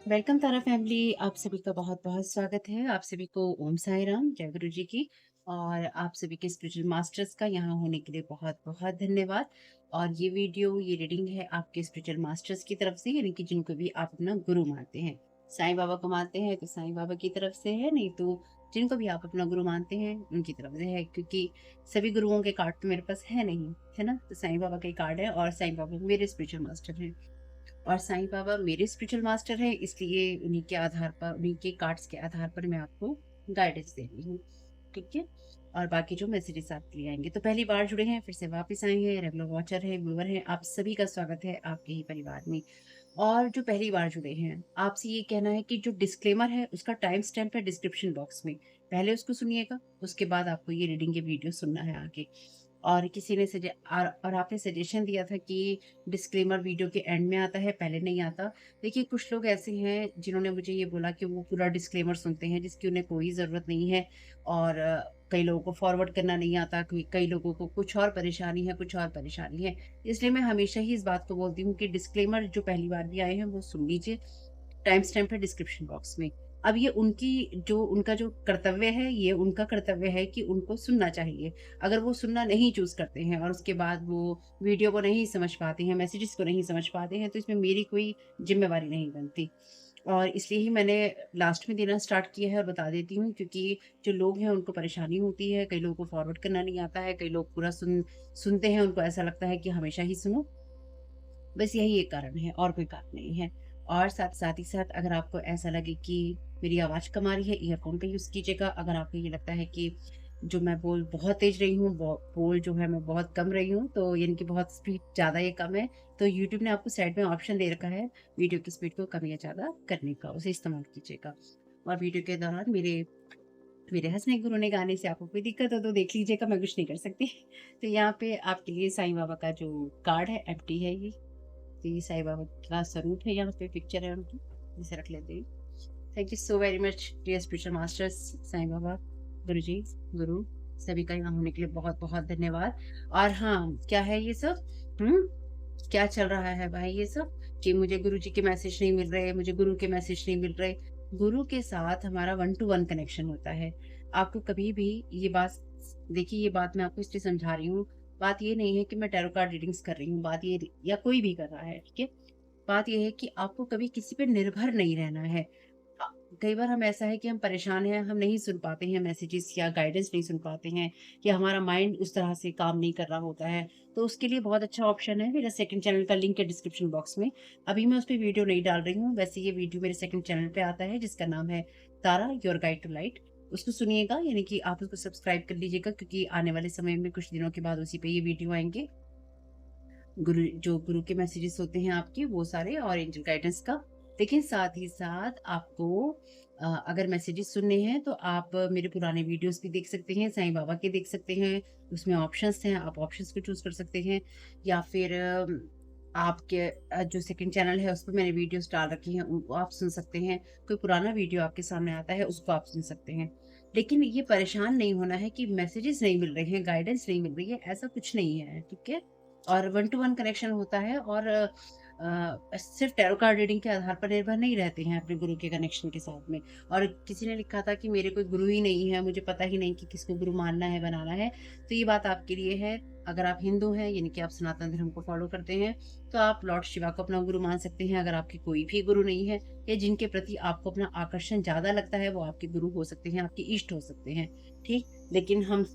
Welcome तारा family. आप सभी का बहुत बहुत स्वागत है। आप सभी को ओम साई राम, जय गुरु जी की। और आप सभी के स्पिरिचुअल मास्टर्स का यहाँ होने के लिए बहुत बहुत धन्यवाद। और ये वीडियो, ये रीडिंग है आपके स्पिरिचुअल मास्टर्स की तरफ से, यानी कि जिनको भी आप अपना गुरु मानते हैं। साईं बाबा को मानते हैं तो साईं बाबा की तरफ से है, नहीं तो जिनको भी आप अपना गुरु मानते हैं उनकी तरफ से है। क्योंकि सभी गुरुओं के कार्ड तो मेरे पास है नहीं, है ना। तो साईं बाबा का ही कार्ड है और साईं बाबा मेरे स्पिरिचुअल मास्टर हैं। और साईं बाबा मेरे स्पिरिचुअल मास्टर हैं, इसलिए उन्हीं के आधार पर, उन्हीं के कार्ड्स के आधार पर मैं आपको गाइडेंस दे रही हूँ। ठीक है। और बाकी जो मैसेजेस आपके लिए आएंगे, तो पहली बार जुड़े हैं फिर से वापस आए हैं, रेगुलर वॉचर है, व्यूअर हैं, आप सभी का स्वागत है आपके ही परिवार में। और जो पहली बार जुड़े हैं, आपसे ये कहना है कि जो डिस्क्लेमर है उसका टाइम स्टैम्प है डिस्क्रिप्शन बॉक्स में, पहले उसको सुनिएगा, उसके बाद आपको ये रीडिंग के वीडियो सुनना है आगे। और किसी ने और आपने सजेशन दिया था कि डिस्क्लेमर वीडियो के एंड में आता है, पहले नहीं आता। देखिए, कुछ लोग ऐसे हैं जिन्होंने मुझे ये बोला कि वो पूरा डिस्क्लेमर सुनते हैं, जिसकी उन्हें कोई ज़रूरत नहीं है। और कई लोगों को फॉरवर्ड करना नहीं आता, कई कई लोगों को कुछ और परेशानी है, कुछ और परेशानी है। इसलिए मैं हमेशा ही इस बात को बोलती हूँ कि डिस्क्लेमर जो पहली बार भी आए हैं वो सुन लीजिए, टाइम स्टैम्प है डिस्क्रिप्शन बॉक्स में। अब ये उनका जो कर्तव्य है, ये उनका कर्तव्य है कि उनको सुनना चाहिए। अगर वो सुनना नहीं चूज़ करते हैं और उसके बाद वो वीडियो को नहीं समझ पाते हैं, मैसेजेस को नहीं समझ पाते हैं, तो इसमें मेरी कोई ज़िम्मेवारी नहीं बनती। और इसलिए ही मैंने लास्ट में देना स्टार्ट किया है और बता देती हूँ, क्योंकि जो लोग हैं उनको परेशानी होती है, कई लोगों को फॉरवर्ड करना नहीं आता है, कई लोग पूरा सुनते हैं, उनको ऐसा लगता है कि हमेशा ही सुनो। बस यही एक कारण है और कोई कारण नहीं है। और साथ ही साथ अगर आपको ऐसा लगे कि मेरी आवाज़ कम आ रही है, ईयरफ़ोन का यूज़ कीजिएगा। अगर आपको ये लगता है कि जो मैं बोल बहुत तेज़ रही हूँ, बोल जो है मैं बहुत कम रही हूँ, तो यानी कि बहुत स्पीड ज़्यादा या कम है, तो यूट्यूब ने आपको साइड में ऑप्शन दे रखा है वीडियो की स्पीड को कम या ज़्यादा करने का, उसे इस्तेमाल कीजिएगा। और वीडियो के दौरान मेरे मेरे हँसने-गुरोने गाने से आपको कोई दिक्कत हो तो देख लीजिएगा, मैं कुछ नहीं कर सकती। तो यहाँ पे आपके लिए साईं बाबा का जो कार्ड है, एम्प्टी है ये। तो ये साईं बाबा का स्वरूप है, यहाँ पे पिक्चर है उनकी, इसे रख लेते हैं। Thank you so very much dear spiritual masters, Sai Baba, गुरुजी, गुरु, सभी का यहाँ होने के लिए बहुत-बहुत धन्यवाद। और हाँ, क्या है ये सब? हुँ? क्या चल रहा है भाई ये सब? कि मुझे गुरुजी के मैसेज नहीं मिल रहे, मुझे गुरु के मैसेज नहीं मिल रहे। गुरु के साथ हमारा वन टू वन कनेक्शन होता है। आपको कभी भी ये बात, देखिए ये बात मैं आपको इसलिए समझा रही हूँ, बात ये नहीं है कि मैं टैरो कार्ड रीडिंग्स कर रही हूँ, बात ये, या कोई भी कर रहा है, ठीक है? बात ये है कि आपको कभी किसी पे निर्भर नहीं रहना है। अ, कई बार हम ऐसा है कि हम परेशान हैं, हम नहीं सुन पाते हैं मैसेजेस या गाइडेंस नहीं सुन पाते हैं, या हमारा माइंड उस तरह से काम नहीं कर रहा होता है। तो उसके लिए बहुत अच्छा ऑप्शन है, मेरा सेकंड चैनल का लिंक है डिस्क्रिप्शन बॉक्स में। अभी मैं उस पे वीडियो नहीं डाल रही हूँ, वैसे ये वीडियो मेरे सेकंड चैनल पे आता है जिसका नाम है तारा योर गाइड टू लाइट। उसको सुनिएगा, यानी कि आप उसको सब्सक्राइब कर लीजिएगा, क्योंकि आने वाले समय में कुछ दिनों के बाद उसी पे ये वीडियो आएँगे। गुरु के मैसेजेस होते हैं आपके वो सारे, और एंजल गाइडेंस का। लेकिन साथ ही साथ आपको अगर मैसेजेस सुनने हैं तो आप मेरे पुराने वीडियोस भी देख सकते हैं, साईं बाबा के देख सकते हैं। उसमें ऑप्शंस हैं, आप ऑप्शंस को चूज़ कर सकते हैं। या फिर आपके जो सेकंड चैनल है उस पे मैंने वीडियोस डाल रखी हैं, उनको आप सुन सकते हैं। कोई पुराना वीडियो आपके सामने आता है उसको आप सुन सकते हैं। लेकिन ये परेशान नहीं होना है कि मैसेजेस नहीं मिल रहे हैं, गाइडेंस नहीं मिल रही है, ऐसा कुछ नहीं है, ठीक है? और वन टू वन कनेक्शन होता है। और सिर्फ टैरो कार्ड रीडिंग के आधार पर निर्भर नहीं रहते हैं अपने गुरु के कनेक्शन के साथ में। और किसी ने लिखा था कि मेरे कोई गुरु ही नहीं है, मुझे पता ही नहीं कि किसको गुरु मानना है, बनाना है। तो ये बात आपके लिए है। अगर आप हिंदू हैं, यानी कि आप सनातन धर्म को फॉलो करते हैं, तो आप लॉर्ड शिवा को अपना गुरु मान सकते हैं। अगर आपके कोई भी गुरु नहीं है, या जिनके प्रति आपको अपना आकर्षण ज़्यादा लगता है, वो आपके गुरु हो सकते हैं, आपके इष्ट हो सकते हैं, ठीक? लेकिन हम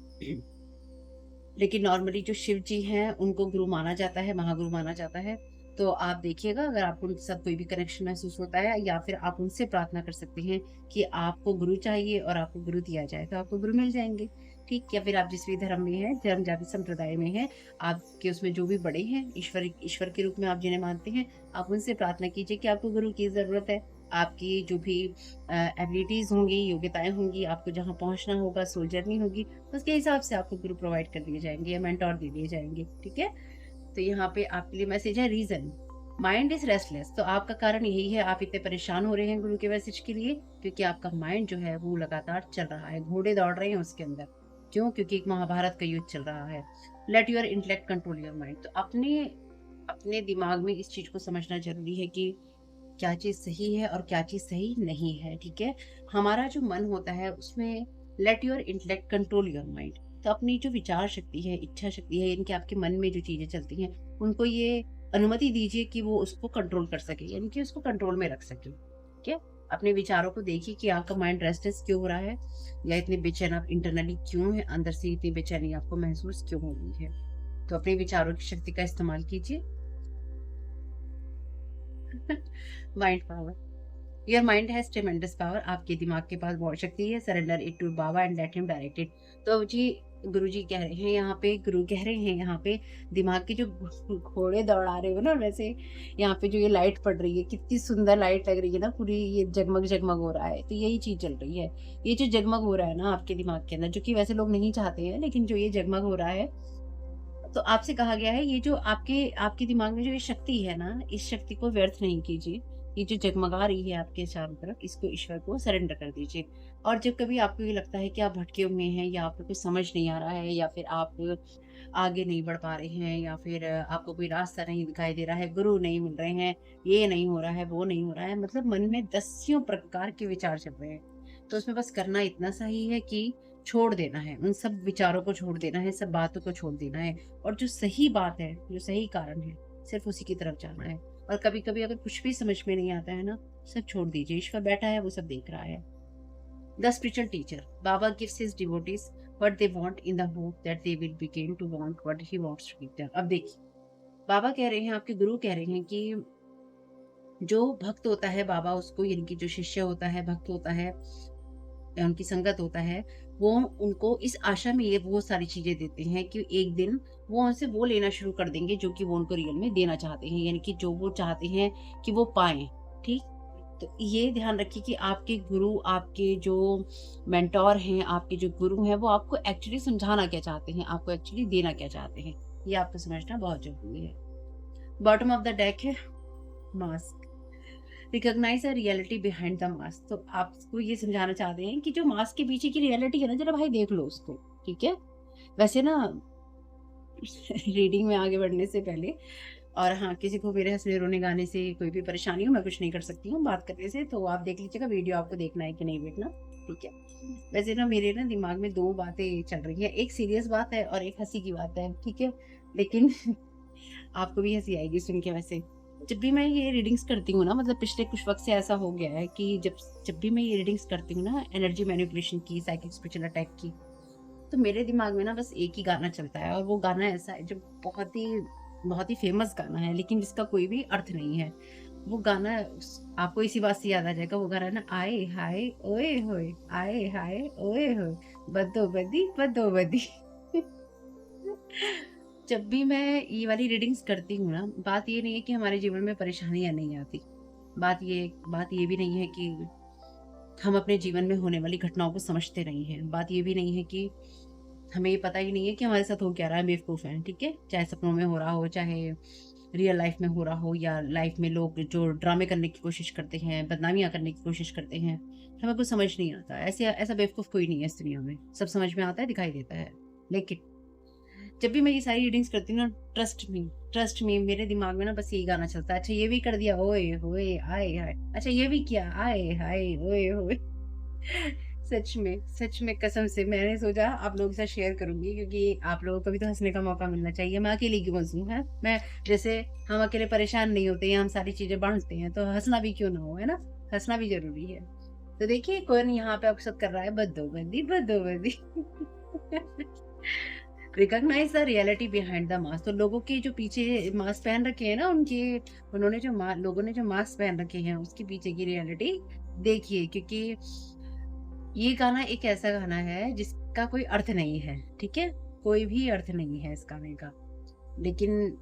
लेकिन नॉर्मली जो शिव जी हैं, उनको गुरु माना जाता है, महागुरु माना जाता है। तो आप देखिएगा, अगर आपको उनके साथ कोई भी कनेक्शन महसूस होता है, या फिर आप उनसे प्रार्थना कर सकते हैं कि आपको गुरु चाहिए और आपको गुरु दिया जाए, तो आपको गुरु मिल जाएँगे, ठीक? या फिर आप जिस भी धर्म में हैं, धर्म जाति संप्रदाय में हैं, आपके उसमें जो भी बड़े हैं, ईश्वर के रूप में आप जिन्हें मानते हैं, आप उनसे प्रार्थना कीजिए कि आपको गुरु की ज़रूरत है। आपकी जो भी एबिलिटीज़ होंगी, योग्यताएँ होंगी, आपको जहाँ पहुँचना होगा, सोल जर्नी होगी, उसके हिसाब से आपको गुरु प्रोवाइड कर दिए जाएँगे या मेंटर दे दिए जाएँगे, ठीक है? तो यहाँ पे आपके लिए मैसेज है रीज़न, माइंड इज़ रेस्टलेस। तो आपका कारण यही है, आप इतने परेशान हो रहे हैं गुरु के मैसेज के लिए, क्योंकि आपका माइंड जो है वो लगातार चल रहा है, घोड़े दौड़ रहे हैं उसके अंदर। क्यों? क्योंकि एक महाभारत का युद्ध चल रहा है। Let your intellect control your mind. तो अपने अपने दिमाग में इस चीज़ को समझना ज़रूरी है कि क्या चीज़ सही है और क्या चीज़ सही नहीं है, ठीक है? हमारा जो मन होता है उसमें let your intellect control your mind. तो अपनी जो विचार शक्ति है, इच्छा शक्ति है, यानी कि आपके मन में जो चीज़ें चलती हैं, उनको ये अनुमति दीजिए कि वो उसको कंट्रोल कर सके, यानी कि उसको कंट्रोल में रख सके, ठीक है? अपने विचारों को देखिए कि आपका माइंड रेस्टलेस क्यों हो रहा है या इतने बेचैन आप इंटरनली क्यों हैं, अंदर से इतनी बेचैनी आपको महसूस क्यों हो रही है। तो अपने विचारों की शक्ति का इस्तेमाल कीजिए। Mind power, your mind has tremendous power. आपके दिमाग के पास बहुत शक्ति है। Surrender it to baba and let him direct it. तो जी गुरु जी कह रहे हैं यहाँ पे, गुरु कह रहे हैं यहाँ पे, दिमाग के जो घोड़े दौड़ा रहे हो ना, वैसे यहाँ पे जो ये लाइट पड़ रही है, कितनी सुंदर लाइट लग रही है ना, पूरी ये जगमग जगमग हो रहा है, तो यही चीज चल रही है। ये जो जगमग हो रहा है ना आपके दिमाग के अंदर, जो कि वैसे लोग नहीं चाहते हैं, लेकिन जो ये जगमग हो रहा है, तो आपसे कहा गया है ये जो आपके आपके दिमाग में जो ये शक्ति है ना, इस शक्ति को व्यर्थ नहीं कीजिए। ये जो जगमगा रही है आपके चारों तरफ, इसको ईश्वर को सरेंडर कर दीजिए। और जब कभी आपको ये लगता है कि आप भटके हुए हैं या आपको कुछ समझ नहीं आ रहा है या फिर आप आगे नहीं बढ़ पा रहे हैं या फिर आपको कोई रास्ता नहीं दिखाई दे रहा है, गुरु नहीं मिल रहे हैं, ये नहीं हो रहा है, वो नहीं हो रहा है, मतलब मन में दसियों प्रकार के विचार चल रहे हैं, तो उसमें बस करना इतना सा ही है कि छोड़ देना है, उन सब विचारों को छोड़ देना है, सब बातों को छोड़ देना है और जो सही बात है, जो सही कारण है, सिर्फ उसी की तरफ जाना है। और कभी-कभी अगर कुछ भी समझ में नहीं आता है ना, सब छोड़ दीजिए, ईश्वर बैठा है, वो सब देख रहा है। The spiritual teacher, baba gives his devotees what they want in the hope that they will begin to want what he wants to give them. अब देखिए, बाबा कह रहे हैं, आपके गुरु कह रहे हैं कि जो भक्त होता है बाबा उसको, यानी कि जो शिष्य होता है, भक्त होता है या उनकी संगत होता है, वो उनको इस आशा में ये वो सारी चीज़ें देते हैं कि एक दिन वो उनसे वो लेना शुरू कर देंगे जो कि वो उनको रियल में देना चाहते हैं, यानी कि जो वो चाहते हैं कि वो पाएँ, ठीक? तो ये ध्यान रखिए कि आपके गुरु, आपके जो मेंटर हैं, आपके जो गुरु हैं, वो आपको एक्चुअली समझाना क्या चाहते हैं, आपको एक्चुअली देना क्या चाहते हैं, ये आपको समझना बहुत ज़रूरी है। बॉटम ऑफ द डेक है mask. Recognise the reality behind the mask. तो आपको ये समझाना चाहते हैं कि जो मास्क के पीछे की रियलिटी है ना, जरा भाई देख लो उसको, ठीक है? वैसे ना रीडिंग में आगे बढ़ने से पहले, और हाँ, किसी को मेरे हँसने रोने गाने से कोई भी परेशानी हो, मैं कुछ नहीं कर सकती हूँ बात करने से, तो आप देख लीजिएगा वीडियो, आपको देखना है कि नहीं देखना, ठीक है? वैसे ना मेरे ना दिमाग में 2 बातें चल रही हैं, एक सीरियस बात है और एक हँसी की बात है, ठीक है? लेकिन आपको भी हँसी आएगी सुन के वैसे। जब भी मैं ये रीडिंग्स करती हूँ ना, मतलब पिछले कुछ वक़्त से ऐसा हो गया है कि जब जब भी मैं ये रीडिंग्स करती हूँ ना, एनर्जी मैनिपुलेशन की, साइकिक स्पिरिचुअल अटैक की, तो मेरे दिमाग में ना बस एक ही गाना चलता है और वो गाना ऐसा है जो बहुत ही फ़ेमस गाना है, लेकिन जिसका कोई भी अर्थ नहीं है। वो गाना आपको इसी बात से याद आ जाएगा, वो गाना है ना, आए हाय ओए होए, आए हाय ओए होए, बदो बदी बदो बदी। जब भी मैं ये वाली रीडिंग्स करती हूँ ना, बात ये नहीं है कि हमारे जीवन में परेशानियाँ नहीं आती। बात ये भी नहीं है कि हम अपने जीवन में होने वाली घटनाओं को समझते नहीं हैं। बात ये भी नहीं है कि हमें ये पता ही नहीं है कि हमारे साथ हो क्या रहा है, बेवकूफ़ हैं, ठीक है? चाहे सपनों में हो रहा हो, चाहे रियल लाइफ़ में हो रहा हो, या लाइफ़ में लोग जो ड्रामे करने की कोशिश करते हैं, बदनामियाँ करने की कोशिश करते हैं, हमें कुछ समझ नहीं आता। ऐसा बेवकूफ़ कोई नहीं है इस दुनिया में। सब समझ में आता है, दिखाई देता है। लेकिन जब भी मैं ये सारी रीडिंग्स करती हूँ ना, ट्रस्ट मी मेरे दिमाग में ना बस यही गाना चलता है। अच्छा ये भी कर दिया, ओए होए आए हाय। अच्छा ये भी किया, आए हाय ओए होए। सच में कसम से मैंने सोचा आप लोगों के साथ शेयर करूँगी, क्योंकि आप लोगों को भी तो हँसने का मौका मिलना चाहिए। मैं अकेली क्यों हँसूँ, हैं? मैं जैसे हम अकेले परेशान नहीं होते या हम सारी चीज़ें बाँटते हैं, तो हँसना भी क्यों ना हो, है ना? हँसना भी ज़रूरी है। तो देखिए कौन यहाँ पे आपके साथ कर रहा है, बद्दो-बदी, बद्दो-बदी। Recognize the reality behind the mask. तो लोगों के जो पीछे मास्क पहन रखे हैं ना, लोगों ने जो मास्क पहन रखे हैं उसके पीछे की रियलिटी देखिए, क्योंकि ये गाना एक ऐसा गाना है जिसका कोई अर्थ नहीं है, ठीक है? कोई भी अर्थ नहीं है इस गाने का। लेकिन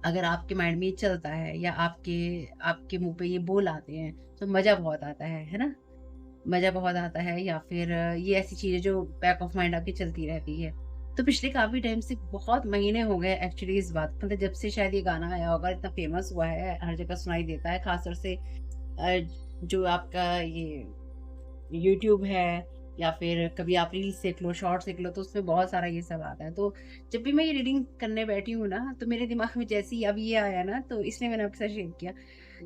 अगर आपके माइंड में ये चलता है या आपके आपके मुँह पे ये बोल आते हैं, तो मज़ा बहुत आता है ना? मज़ा बहुत आता है, या फिर ये ऐसी चीज़ें जो बैक ऑफ माइंड आपके चलती रहती है। तो पिछले काफ़ी टाइम से, बहुत महीने हो गए एक्चुअली इस बात, मतलब जब से शायद ये गाना आया होगा, इतना फ़ेमस हुआ है, हर जगह सुनाई देता है, ख़ासतौर से जो आपका ये यूट्यूब है, या फिर कभी आप रील्स देख लो, शॉर्ट्स देख लो, तो उसमें बहुत सारा ये सब आता है। तो जब भी मैं ये रीडिंग करने बैठी हूँ ना, तो मेरे दिमाग में जैसे ही अब ये आया ना, तो इसलिए मैंने आपके साथ शेयर किया।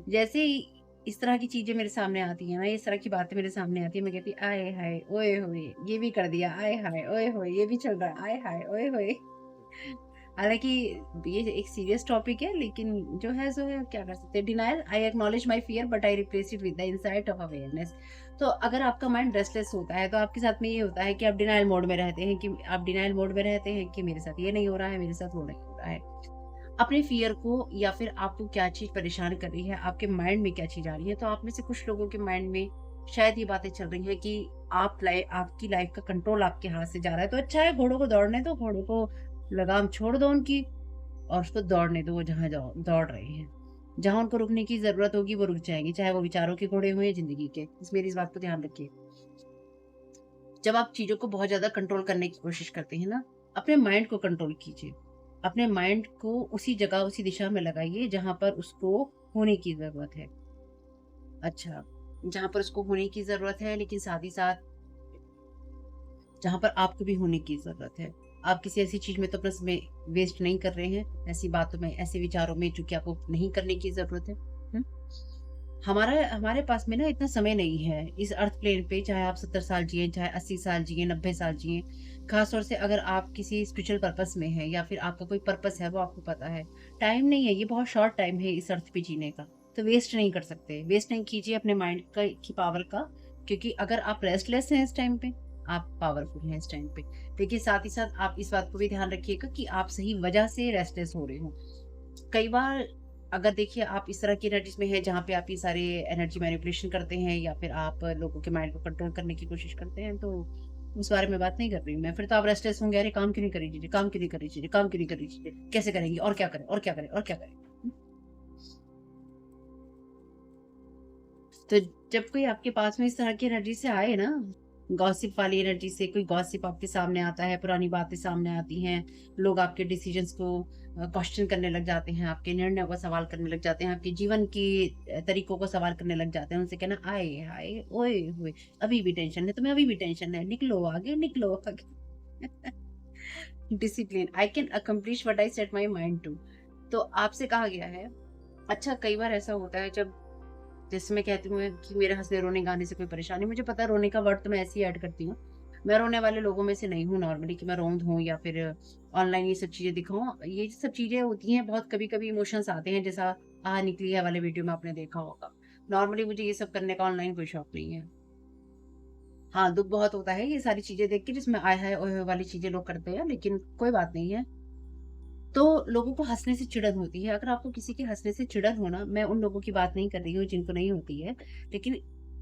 जैसे ही इस तरह की चीज़ें मेरे सामने आती हैं ना, इस तरह की बातें मेरे सामने आती हैं, मैं कहती आए हाय! ओए होए! ये भी कर दिया, आए हाय! ओए होए! ये भी चल रहा है, आए हाय! ओए होए! हालाँकि ये एक सीरियस टॉपिक है, लेकिन जो है सो है, क्या कर सकते हैं। Denial I acknowledge my fear but I replace it with the insight of awareness. तो अगर आपका माइंड रेस्टलेस होता है, तो आपके साथ में ये होता है कि आप डिनायल मोड में रहते हैं, कि आप डिनायल मोड में रहते हैं कि मेरे साथ ये नहीं हो रहा है, मेरे साथ वो नहीं हो रहा है। अपने फ़ियर को या फिर आपको क्या चीज़ परेशान कर रही है, आपके माइंड में क्या चीज़ आ रही है, तो आप में से कुछ लोगों के माइंड में शायद ये बातें चल रही हैं कि आपकी लाइफ़ का कंट्रोल आपके हाथ से जा रहा है। तो अच्छा है, घोड़ों को दौड़ने दो, घोड़ों को लगाम छोड़ दो उनकी और उसको दौड़ने दो, वो जहाँ जाओ दौड़ रहे हैं। जहाँ उनको रुकने की ज़रूरत होगी वो रुक जाएँगे, चाहे वो विचारों के घोड़े हों या ज़िंदगी के। मेरी इस बात को ध्यान रखिए। जब आप चीज़ों को बहुत ज़्यादा कंट्रोल करने की कोशिश करते हैं ना, अपने माइंड को कंट्रोल कीजिए। अपने माइंड को उसी जगह, उसी दिशा में लगाइए जहाँ पर उसको होने की ज़रूरत है। अच्छा, जहाँ पर उसको होने की ज़रूरत है, लेकिन साथ ही साथ जहाँ पर आपको भी होने की ज़रूरत है। आप किसी ऐसी चीज़ में तो अपना समय वेस्ट नहीं कर रहे हैं, ऐसी बातों में, ऐसे विचारों में जो कि आपको नहीं करने की ज़रूरत है। हुँ? हमारे पास में ना इतना समय नहीं है इस अर्थ प्लेन पे, चाहे आप 70 साल जिए, चाहे 80 साल जिए, 90 साल जिए। खास तौर से अगर आप किसी स्पिरिचुअल पर्पस में हैं या फिर आपका कोई पर्पस है वो आपको पता है। टाइम नहीं है, ये बहुत शॉर्ट टाइम है इस अर्थ पे जीने का, तो वेस्ट नहीं कर सकते। वेस्ट नहीं कीजिए अपने माइंड का की पावर का, क्योंकि अगर आप रेस्टलेस हैं इस टाइम पे, आप पावरफुल हैं इस टाइम पे। देखिए, साथ ही साथ आप इस बात को भी ध्यान रखिएगा कि आप सही वजह से रेस्टलेस हो रहे हो। कई बार अगर देखिए आप इस तरह की एनर्जीज़ में हैं जहाँ पे आप ये सारे एनर्जी मैनिपुलेशन करते हैं या फिर आप लोगों के माइंड को कंट्रोल करने की कोशिश करते हैं, तो उस बारे में बात नहीं कर रही हूँ मैं। फिर तो आप रेस्टलेस होंगे, अरे काम क्यों नहीं कर रही चीज़ें, काम क्यों नहीं कर रही चीज़ें, काम क्यों नहीं कर रही चीज़ें, कैसे करेंगी और क्या करें और क्या करें और क्या करें? हुँ, तो जब कोई आपके पास में इस तरह की एनर्जी से आए ना, गॉसिप वाली एनर्जी से कोई गॉसिप आपके सामने आता है, पुरानी बातें सामने आती हैं, लोग आपके डिसीजंस को क्वेश्चन करने लग जाते हैं, आपके निर्णयों का सवाल करने लग जाते हैं, आपके जीवन की तरीकों को सवाल करने लग जाते हैं, उनसे कहना आए हाय, ओए होए, अभी भी टेंशन है, तुम्हें अभी भी टेंशन है, निकलो आगे, निकलो आगे। Discipline, I can accomplish what I set my mind to. तो आपसे कहा गया है। अच्छा, कई बार ऐसा होता है जब, जैसे मैं कहती हूँ कि मेरे हँसने रोने गाने से कोई परेशानी, मुझे पता है रोने का वर्ड तो मैं ऐसे ही ऐड करती हूँ। मैं रोने वाले लोगों में से नहीं हूँ नॉर्मली, कि मैं रोंद हूँ या फिर ऑनलाइन ये सब चीज़ें दिखाऊँ। ये सब चीज़ें होती हैं, बहुत कभी-कभी इमोशंस आते हैं, जैसा निकली है वाले वीडियो में आपने देखा होगा। नॉर्मली मुझे ये सब करने का ऑनलाइन कोई शौक नहीं है। हाँ, दुःख बहुत होता है ये सारी चीज़ें देख के, जिसमें आय हाय! ओए होए! वाली चीज़ें लोग करते हैं, लेकिन कोई बात नहीं है। तो लोगों को हँसने से चिढ़न होती है। अगर आपको किसी के हँसने से चिढ़न हो ना, मैं उन लोगों की बात नहीं कर रही हूँ जिनको नहीं होती है। लेकिन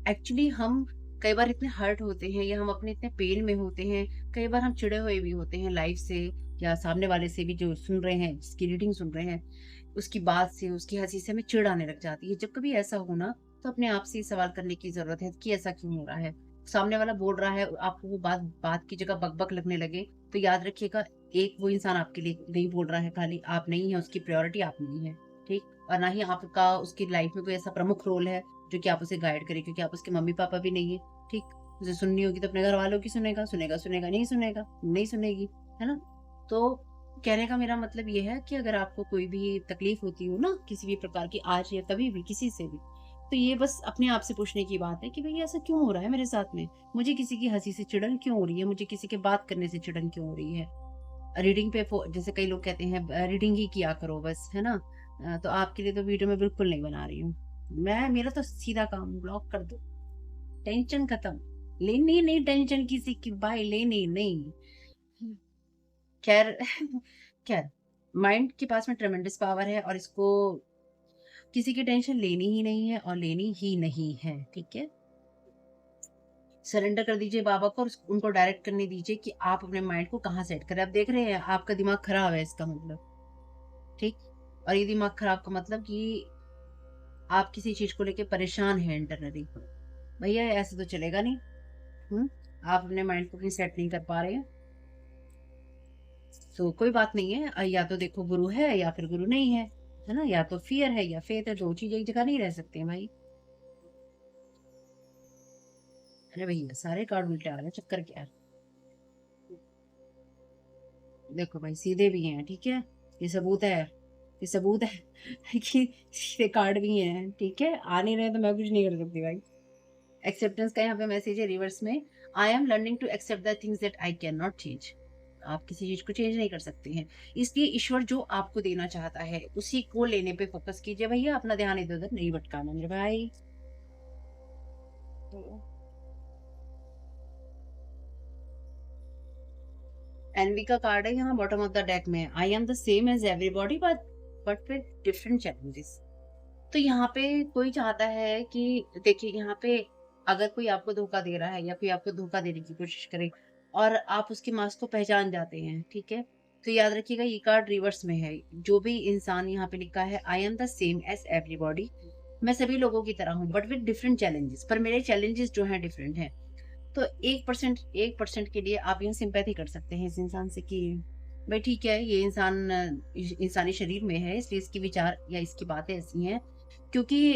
एक्चुअली हम कई बार इतने हर्ट होते हैं या हम अपने इतने पेन में होते हैं, कई बार हम चिढ़े हुए भी होते हैं लाइफ़ से या सामने वाले से भी, जो सुन रहे हैं, जिसकी रीडिंग सुन रहे हैं, उसकी बात से, उसकी हँसी से हमें चिढ़ आने लग जाती है। जब कभी ऐसा हो ना, तो अपने आप से ये सवाल करने की ज़रूरत है कि ऐसा क्यों हो रहा है? सामने वाला बोल रहा है, आपको वो बात बात की जगह बक-बक लगने लगे, तो याद रखिएगा, एक वो इंसान आपके लिए नहीं बोल रहा है, खाली आप नहीं हैं, उसकी प्रायोरिटी आप नहीं है, ठीक? और ना ही आपका उसकी लाइफ में कोई ऐसा प्रमुख रोल है, जो कि आप उसे गाइड करें, क्योंकि आप उसके मम्मी-पापा भी नहीं हैं, ठीक? उसे सुननी होगी तो अपने घरवालों की सुनेगा, सुनेगा, सुनेगा, नहीं सुनेगा, नहीं सुनेगी, है ना? तो कहने का मेरा मतलब ये है कि अगर आपको कोई भी तकलीफ होती हो ना, किसी भी प्रकार की, आज या कभी भी, किसी से भी, तो ये बस अपने आप से पूछने की बात है कि भई ऐसा क्यों हो रहा है मेरे साथ में? मुझे किसी की हँसी से चिढ़न क्यों हो रही है? मुझे किसी के बात करने से चिढ़न क्यों हो रही है? रीडिंग पे जैसे कई लोग कहते हैं रीडिंग ही किया करो बस, है ना? तो आपके लिए तो वीडियो मैं बिल्कुल नहीं बना रही हूँ। मेरा तो सीधा काम, ब्लॉक कर दो, टेंशन खत्म। लेनी नहीं टेंशन किसी की भाई, लेनी नहीं। खैर खैर, माइंड के पास में ट्रेमेंडस पावर है और इसको किसी की टेंशन लेनी ही नहीं है और लेनी ही नहीं है, ठीक है? सरेंडर कर दीजिए बाबा को और उनको डायरेक्ट करने दीजिए कि आप अपने माइंड को कहाँ सेट करें। आप देख रहे हैं आपका दिमाग खराब है, इसका मतलब, ठीक? और ये दिमाग खराब का मतलब कि आप किसी चीज़ को लेके परेशान हैं इंटरनली। भैया ऐसे तो चलेगा नहीं। हुँ? आप अपने माइंड को कहीं सेट नहीं कर पा रहे हैं, तो कोई बात नहीं है। या तो देखो गुरु है या फिर गुरु नहीं है ना? या तो फ़ियर है या फ़ेथ है, 2 चीज़ एक जगह नहीं रह सकती हैं भाई। अरे भैया सारे कार्ड उल्टे आ रहे हैं, चक्कर क्या है? देखो भाई सीधे भी हैं, ठीक है? ये सबूत है। ये सबूत है कि सीधे कार्ड भी हैं, ठीक है? आ नहीं रहे तो मैं कुछ नहीं कर सकती भाई। एक्सेप्टेंस का यहाँ पे मैसेज है रिवर्स में, I am learning to accept the things that I can not change. आप किसी चीज को चेंज नहीं कर सकते हैं, इसलिए ईश्वर जो आपको देना चाहता है उसी को लेने पे फोकस कीजिए भैया, अपना ध्यान इधर उधर नहीं भटकाना मेरे भाई। तो एनवी का कार्ड है यहाँ बॉटम ऑफ द डेक में, I am the same as everybody but with different challenges. तो यहाँ पे कोई चाहता है कि देखिए यहाँ पे अगर कोई आपको धोखा दे रहा है या कोई आपको धोखा देने की कोशिश करे और आप उसके मास्क को पहचान जाते हैं, ठीक है, तो याद रखिएगा ये कार्ड रिवर्स में है। जो भी इंसान यहाँ पे लिखा है I am the same as everybody, मैं सभी लोगों की तरह हूँ बट विद डिफरेंट चैलेंजेस, पर मेरे चैलेंजेस जो हैं डिफरेंट हैं। तो 1% के लिए आप यूँ सिंपैथी कर सकते हैं इस इंसान से कि भाई ठीक है, ये इंसान इंसानी शरीर में है इसलिए इसके विचार या इसकी बातें ऐसी हैं क्योंकि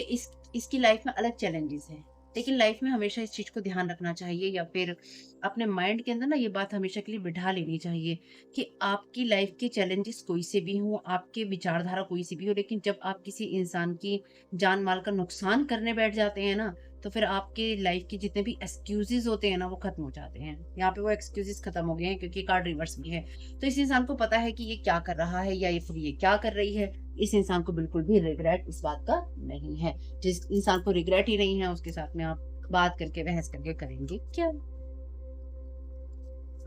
इसकी लाइफ में अलग चैलेंजेस हैं। लेकिन लाइफ में हमेशा इस चीज़ को ध्यान रखना चाहिए या फिर अपने माइंड के अंदर ना ये बात हमेशा के लिए बिठा लेनी चाहिए कि आपकी लाइफ के चैलेंजेस कोई से भी हों, आपके विचारधारा कोई सी भी हो, लेकिन जब आप किसी इंसान की जान-माल का नुकसान करने बैठ जाते हैं ना, तो फिर आपके लाइफ के जितने भी एक्सक्यूज़ेज़ होते हैं ना, वो खत्म हो जाते हैं। यहाँ पे वो एक्सक्यूज़ेज़ खत्म हो गए हैं क्योंकि कार्ड रिवर्स में है। तो इस इंसान को पता है कि ये क्या कर रहा है या ये फिर ये क्या कर रही है। इस इंसान को बिल्कुल भी रिग्रेट इस बात का नहीं है। जिस इंसान को रिग्रेट ही नहीं है, उसके साथ में आप बात करके, बहस करके करेंगे क्या?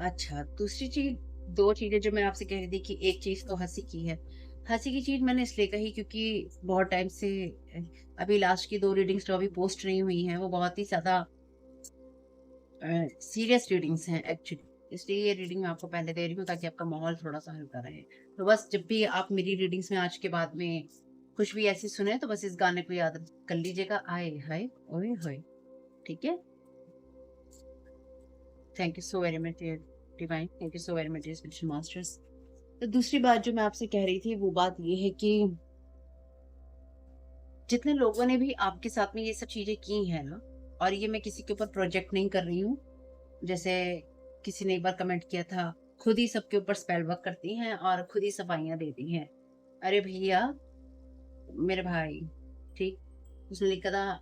अच्छा, दूसरी चीज़ 2 चीज़ें जो मैं आपसे कह रही थी कि एक चीज़ तो हँसी की है। हँसी की चीज़ मैंने इसलिए कही क्योंकि बहुत टाइम से अभी लास्ट की 2 रीडिंग्स जो अभी पोस्ट नहीं हुई हैं, वो बहुत ही ज़्यादा सीरियस रीडिंग्स हैं एक्चुअली। इसलिए ये रीडिंग मैं आपको पहले दे रही हूँ ताकि आपका माहौल थोड़ा-सा हल्का रहे। तो बस जब भी आप मेरी रीडिंग्स में आज के बाद में कुछ भी ऐसी सुने तो बस इस गाने को याद कर लीजिएगा, आए हाय ओए होए, ठीक है? Thank you so very much dear divine, thank you so very much dear spiritual masters. तो दूसरी बात जो मैं आपसे कह रही थी वो बात ये है कि जितने लोगों ने भी आपके साथ में ये सब चीज़ें की हैं ना, और ये मैं किसी के ऊपर प्रोजेक्ट नहीं कर रही हूँ। जैसे किसी ने एक बार कमेंट किया था, खुद ही सबके ऊपर स्पेल वर्क करती हैं और खुद ही सफाइयाँ देती हैं। अरे भैया, मेरे भाई, ठीक? उसने लिखा था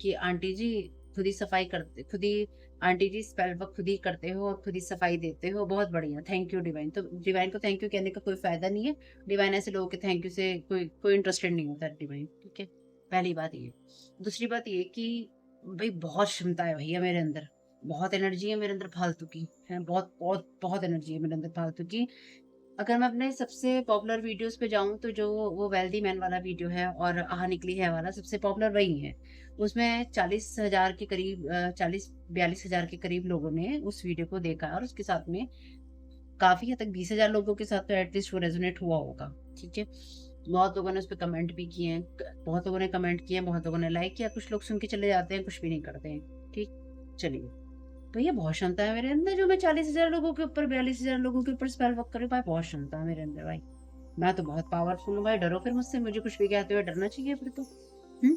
कि आंटी जी खुद ही सफाई करते, खुद ही आंटी जी स्पेल वर्क खुद ही करते हो और खुद ही सफाई देते हो, बहुत बढ़िया, थैंक यू डिवाइन। तो डिवाइन को थैंक यू कहने का कोई फ़ायदा नहीं है। डिवाइन ऐसे लोगों के थैंक यू से कोई कोई इंटरेस्टेड नहीं होता है डिवाइन, ठीक है? पहली बात ये। दूसरी बात ये कि भई बहुत क्षमता है भैया मेरे अंदर, बहुत एनर्जी है मेरे अंदर फालतू की, हैं? बहुत बहुत बहुत एनर्जी है मेरे अंदर फालतू की। अगर मैं अपने सबसे पॉपुलर वीडियोज़ पे जाऊँ तो जो वो वेल्दी मैन वाला वीडियो है और आहा निकली है वाला सबसे पॉपुलर वही है। उसमें 40,000 के करीब 40-42,000 के करीब लोगों ने उस वीडियो को देखा और उसके साथ में काफ़ी हद तक 20,000 लोगों के साथ तो एटलीस्ट वो रेज़ोनेट हुआ होगा, ठीक है? बहुत लोगों ने उसपे कमेंट भी किए हैं, क बहुत लोगों ने कमेंट किए हैं, बहुत लोगों ने लाइक किया, कुछ लोग सुन के चले जाते हैं, कुछ भी नहीं करते हैं, ठीक? चलिए। भैया बहुत क्षमता है मेरे अंदर जो मैं 40,000 लोगों के ऊपर 42,000 लोगों के ऊपर स्पेल वर्क कर भाई, बहुत क्षमता है मेरे अंदर भाई। मैं तो बहुत पावरफुल हूँ भाई, डरो फिर मुझसे, मुझे कुछ भी कहते हुए डरना चाहिए फिर तो। हुँ?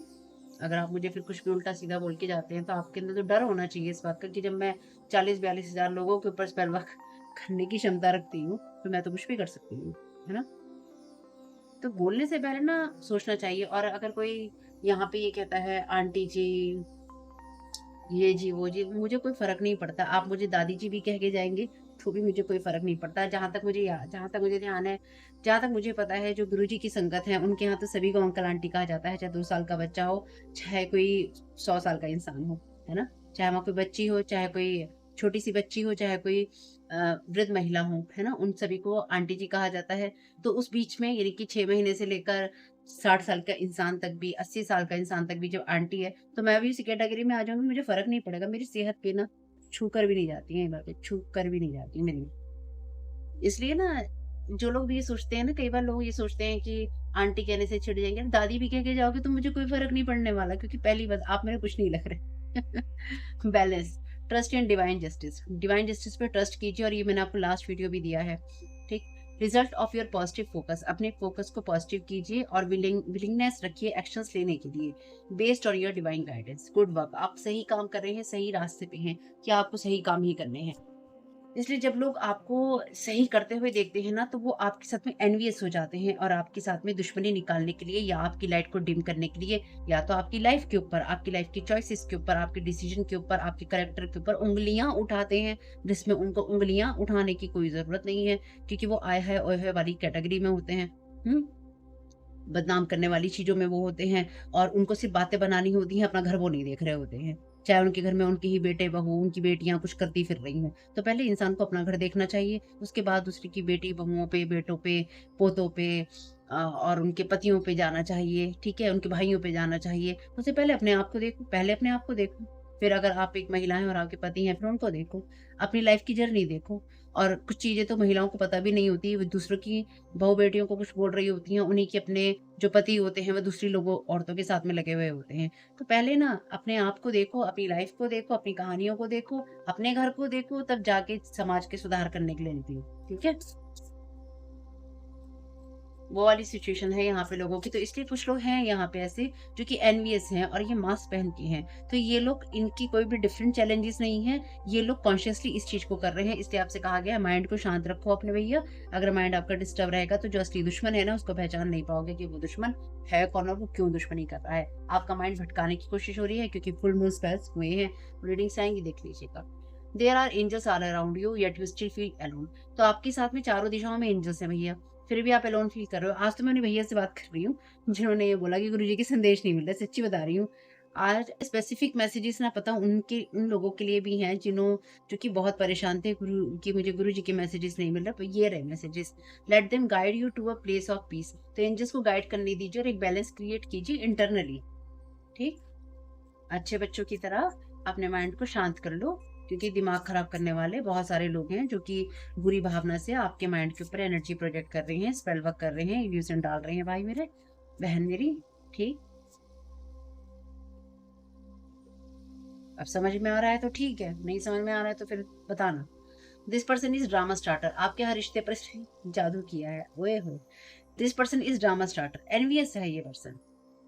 अगर आप मुझे फिर कुछ भी उल्टा-सीधा बोल के जाते हैं तो आपके अंदर तो डर होना चाहिए इस बात का कि जब मैं 40-42,000 लोगों के ऊपर स्पेल वर्क करने की क्षमता रखती हूँ, तो मैं तो कुछ भी कर सकती हूँ, है ना? तो बोलने से पहले ना सोचना चाहिए। और अगर कोई यहाँ पे ये कहता है आंटी जी ये जी, वो जी, मुझे कोई फ़र्क नहीं पड़ता। आप मुझे दादी जी भी कह के जाएँगे, तो भी मुझे कोई फ़र्क नहीं पड़ता। जहाँ तक मुझे ध्यान है, जहाँ तक मुझे पता है, जो गुरुजी की संगत है, उनके यहाँ तो सभी को अंकल आंटी कहा जाता है, चाहे 2 साल का बच्चा हो, चाहे कोई 100 साल का इंसान हो, है ना? चाहे वहाँ कोई बच्ची हो, चाहे कोई छोटी-सी बच्ची हो, चाहे कोई वृद्ध महिला हो, है ना? उन सभी को आंटी जी कहा जाता है। तो उस बीच में यानी कि 6 महीने से लेकर 60 साल का इंसान तक भी, 80 साल का इंसान तक भी जो आंटी है, तो मैं भी उसी कैटेगरी में आ जाऊँगी, मुझे फ़र्क नहीं पड़ेगा। मेरी सेहत पे ना छू कर भी नहीं जाती हैं ये बातें, छू कर भी नहीं जाती मेरी। इसलिए ना जो लोग भी ये सोचते हैं ना, कई बार लोग ये सोचते हैं कि आंटी कहने से चिढ़ जाएँगे, दादी भी कह के जाओगे तो मुझे कोई फ़र्क नहीं पड़ने वाला क्योंकि पहली बात आप मेरे कुछ नहीं लग रहे। Balance, trust in divine justice. Divine justice पे ट्रस्ट कीजिए और ये मैंने आपको लास्ट वीडियो भी दिया है, ठीक? Result of your positive focus, अपने फोकस को पॉजिटिव कीजिए और विलिंगनेस रखिए एक्शंस लेने के लिए based on your divine guidance. Good work, आप सही काम कर रहे हैं, सही रास्ते पे हैं कि आपको सही काम ही करने हैं। इसलिए जब लोग आपको सही करते हुए देखते हैं ना, तो वो आपके साथ में एनवियस हो जाते हैं और आपके साथ में दुश्मनी निकालने के लिए या आपकी लाइट को डिम करने के लिए, या तो आपकी लाइफ के ऊपर, आपकी लाइफ की चॉइसेस के ऊपर, आपके डिसीजन के ऊपर, आपके कैरेक्टर के ऊपर उँगलियाँ उठाते हैं, जिसमें उनको उँगलियाँ उठाने की कोई ज़रूरत नहीं है, क्योंकि वो आय है, ओए है वाली कैटेगरी में होते हैं। हुँ? बदनाम करने वाली चीज़ों में वो होते हैं और उनको सिर्फ़ बातें बनानी होती हैं, अपना घर वो नहीं देख रहे होते हैं। चाहे उनके घर में उनके ही बेटे-बहू, उनकी बेटियाँ कुछ करती फिर रही हों। तो पहले इंसान को अपना घर देखना चाहिए, उसके बाद दूसरे की बेटी-बहुओं पे, बेटों पे, पोतों पे और उनके पतियों पे जाना चाहिए, ठीक है? उनके भाइयों पे जाना चाहिए। उससे पहले अपने आप को देखो, पहले अपने आप को देखो। फिर अगर आप एक महिला हैं और आपके पति हैं, फिर उनको देखो। अपनी लाइफ़ की जर्नी देखो। और कुछ चीज़ें तो महिलाओं को पता भी नहीं होती, वो दूसरों की बहू-बेटियों को कुछ बोल रही होती हैं, उन्हीं के अपने जो पति होते हैं, वो दूसरी लोगों औरतों के साथ में लगे हुए होते हैं। तो पहले ना अपने आप को देखो, अपनी लाइफ़ को देखो, अपनी कहानियों को देखो, अपने घर को देखो, तब जाके समाज के सुधार करने के लिए निकलो, ठीक है? वो वाली सिचुएशन है यहाँ पे लोगों की, तो इसलिए कुछ लोग हैं यहाँ पे ऐसे जो कि एनवियस हैं और ये मास्क पहन के हैं। तो ये लोग, इनकी कोई भी डिफरेंट चैलेंजेस नहीं है, ये लोग कॉन्शियसली इस चीज़ को कर रहे हैं, इसलिए आपसे कहा गया है माइंड को शांत रखो अपने भैया। अगर माइंड आपका डिस्टर्ब रहेगा तो जो असली दुश्मन है ना, उसको पहचान नहीं पाओगे कि वो दुश्मन है कौन और वो क्यों दुश्मनी कर रहा है। आपका माइंड भटकाने की कोशिश हो रही है क्योंकि फुल मून स्पेल्स हुए हैं। रीडिंग्स आएँगी, देख लीजिएगा। There are angels all around you yet you still feel alone. तो आपके साथ में चारों दिशाओं में एंजल्स हैं भैया। फिर भी आप अलोन फ़ील कर रहे हो। आज तो मैं अपने भैया से बात कर रही हूँ, जिन्होंने ये बोला कि गुरुजी के संदेश नहीं मिल रहे, सच्ची बता रही हूँ। आज स्पेसिफिक मैसेजेस ना पता उनके उन लोगों के लिए भी हैं जो कि बहुत परेशान थे गुरु कि मुझे गुरुजी के मैसेजेस नहीं मिल रहे, तो ये रहे messages. Let them guide you to a place of peace. तो एंजल्स को गाइड करने दीजिए और एक बैलेंस क्रिएट कीजिए इंटरनली, ठीक? अच्छे बच्चों की तरह अपने माइंड को शांत कर लो, क्योंकि दिमाग खराब करने वाले बहुत सारे लोग हैं जो कि बुरी भावना से आपके माइंड के ऊपर एनर्जी प्रोजेक्ट कर रहे हैं, स्पेल वर्क कर रहे हैं, इल्यूजन डाल रहे हैं भाई मेरे, बहन मेरी, ठीक? अब समझ में आ रहा है तो ठीक है, नहीं समझ में आ रहा है तो फिर बताना। This person is drama starter. आपके हर रिश्ते पर इसने जादू किया है, ओए हो। This person is drama starter, envious है ये पर्सन।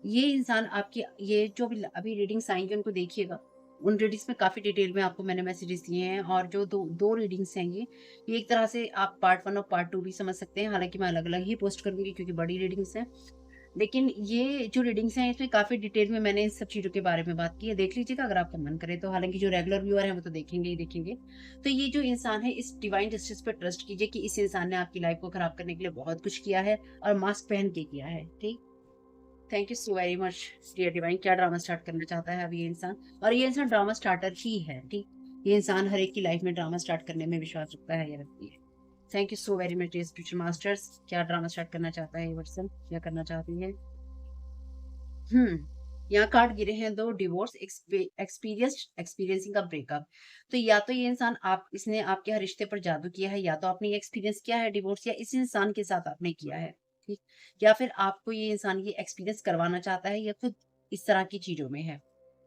ये इंसान आपकी, ये जो भी अभी रीडिंग्स आएँगी उनको देखिएगा। उन रीडिंग्स में काफ़ी डिटेल में आपको मैंने मैसेजेस दिए हैं और जो 2 रीडिंग्स हैं ये एक तरह से आप पार्ट 1 और पार्ट 2 भी समझ सकते हैं। हालाँकि मैं अलग-अलग ही पोस्ट करूँगी क्योंकि बड़ी रीडिंग्स हैं। लेकिन ये जो रीडिंग्स हैं इसमें काफ़ी डिटेल में मैंने इन सब चीज़ों के बारे में बात की है। देख लीजिएगा अगर आपका मन करे तो। हालाँकि जो रेगुलर व्यूअर हैं वो तो देखेंगे ही देखेंगे। तो ये जो इंसान है, इस डिवाइन जस्टिस पे ट्रस्ट कीजिए कि इस इंसान ने आपकी लाइफ़ को खराब करने के लिए बहुत कुछ किया है और मास्क पहन के किया है। ठीक? Thank you so very much dear divine. क्या ड्रामा स्टार्ट करना चाहता है अब ये इंसान? और ये इंसान ड्रामा स्टार्टर ही है, ठीक? ये इंसान हर एक की लाइफ में ड्रामा स्टार्ट करने में विश्वास रखता है या रखती है। Thank you so very much dear spiritual masters. क्या ड्रामा स्टार्ट करना चाहता है ये पर्सन? क्या करना चाहती है? हुँ। यहाँ कार्ड गिरे हैं 2 डिवोर्स एक्सपीरियंसिंग अ ब्रेकअप। तो या तो ये इंसान आप इसने आपके हर रिश्ते पर जादू किया है, या तो आपने ये एक्सपीरियंस किया है डिवोर्स, या इस इंसान के साथ आपने किया है, ठीक? या फिर आपको ये इंसान ये एक्सपीरियंस करवाना चाहता है या खुद इस तरह की चीज़ों में है।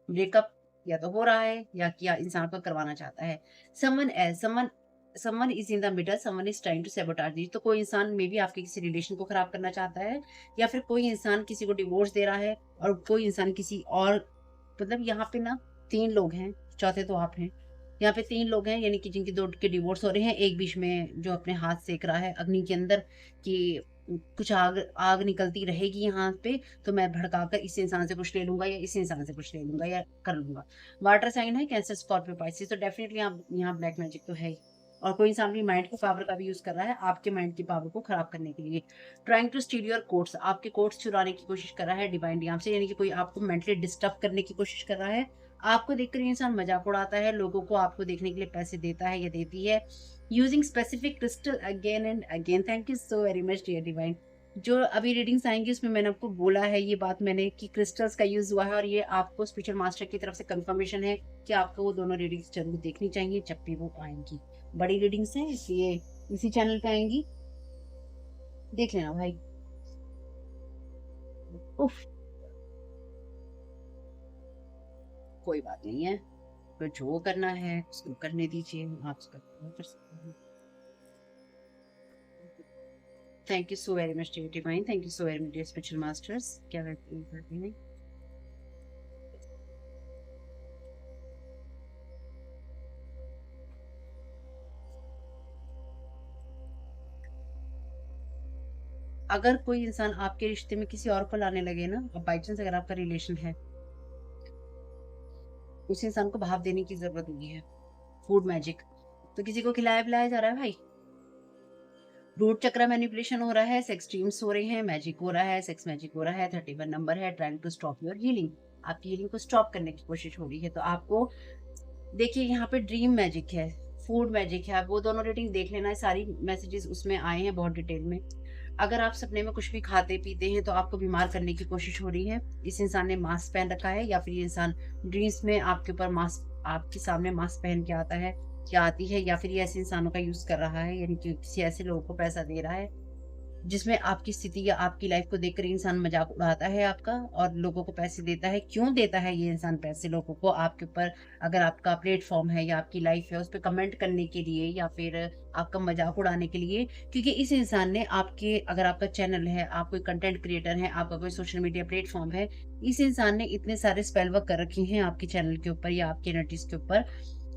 ब्रेकअप या तो हो रहा है या कि इंसान को करवाना चाहता है। Someone else someone someone is in the middle, someone is trying to sabotage you. तो कोई इंसान मे बी आपके किसी रिलेशन को खराब करना चाहता है, या फिर कोई इंसान किसी को डिवोर्स दे रहा है और कोई इंसान किसी और, मतलब यहाँ पे ना 3 लोग हैं, चौथे तो आप हैं। यहाँ पे 3 लोग हैं, यानी कि जिनके 2 के डिवोर्स हो रहे हैं, एक बीच में जो अपने हाथ सेक रहा है अग्नि के अंदर कि कुछ आग आग निकलती रहेगी यहाँ पे, तो मैं भड़काकर इस इंसान से कुछ ले लूँगा या इस इंसान से कुछ ले लूँगा या कर लूँगा। वाटर साइन है कैंसर, स्कॉर्पियो, पाइसेस, तो डेफिनिटली यहाँ ब्लैक मैजिक तो है ही। और कोई इंसान अपनी माइंड को पावर का भी यूज़ कर रहा है आपके माइंड की पावर को खराब करने के लिए। Trying to steal your codes, आपके कोड्स चुराने की कोशिश कर रहा है डिवाइनली आपसे, यानी कि कोई आपको मेंटली डिस्टर्ब करने की कोशिश कर रहा है। आपको देखकर ये इंसान मज़ाक उड़ाता है, लोगों को आपको देखने के लिए पैसे देता है या देती है। Using specific crystal again and again. Thank you so very much dear divine. जो अभी रीडिंग्स आएँगी उसमें मैंने आपको बोला है, ये बात मैंने कि क्रिस्टल्स का यूज़ हुआ है और ये आपको स्पिरिचुअल मास्टर की तरफ से कन्फर्मेशन है कि आपको वो दोनों रीडिंग्स ज़रूर देखनी चाहिए जब भी वो आएँगी। बड़ी रीडिंग्स हैं इसलिए इसी चैनल पे आएँगी, देख लेना भाई। उफ़! कोई बात नहीं है, तो जो करना है उसको करने दीजिए, आप उसका क्या कर सकते हैं। Thank you so very much dear divine, thank you so very much dear spiritual masters. क्या करते हैं? अगर कोई इंसान आपके रिश्ते में किसी और को लाने लगे ना, अब बाई चांस अगर आपका रिलेशन है, उस इंसान को भाप देने की ज़रूरत नहीं है। फूड मैजिक, तो किसी को खिलाया-पिलाया जा रहा है भाई। रूट चक्र मैनिपुलेशन हो रहा है, सेक्स ड्रीम्स हो रहे हैं, मैजिक हो रहा है, सेक्स मैजिक हो रहा है, 31 नंबर है, trying to stop your healing. आपकी हीलिंग को स्टॉप करने की कोशिश हो रही है। तो आपको देखिए यहाँ पे ड्रीम मैजिक है, फूड मैजिक है, आप वो दोनों रीडिंग देख लेना है, सारी मैसेजेस उसमें आए हैं बहुत डिटेल में। अगर आप सपने में कुछ भी खाते-पीते हैं तो आपको बीमार करने की कोशिश हो रही है। इस इंसान ने मास्क पहन रखा है या फिर ये इंसान ड्रीम्स में आपके ऊपर मास्क, आपके सामने मास्क पहन के आता है या आती है, या फिर ये ऐसे इंसानों का यूज़ कर रहा है, यानी कि किसी ऐसे लोगों को पैसा दे रहा है जिसमें आपकी स्थिति या आपकी लाइफ को देखकर इंसान मजाक उड़ाता है आपका और लोगों को पैसे देता है। क्यों देता है ये इंसान पैसे लोगों को? आपके ऊपर, अगर आपका प्लेटफ़ॉर्म है या आपकी लाइफ है, उस पे कमेंट करने के लिए या फिर आपका मजाक उड़ाने के लिए। क्योंकि इस इंसान ने आपके, अगर आपका चैनल है, आप कोई कंटेंट क्रिएटर हैं, आपका कोई सोशल मीडिया प्लेटफ़ॉर्म है, इस इंसान ने इतने सारे स्पेल वर्क कर रखे हैं आपके चैनल के ऊपर या आपकी एनर्जीज़ के ऊपर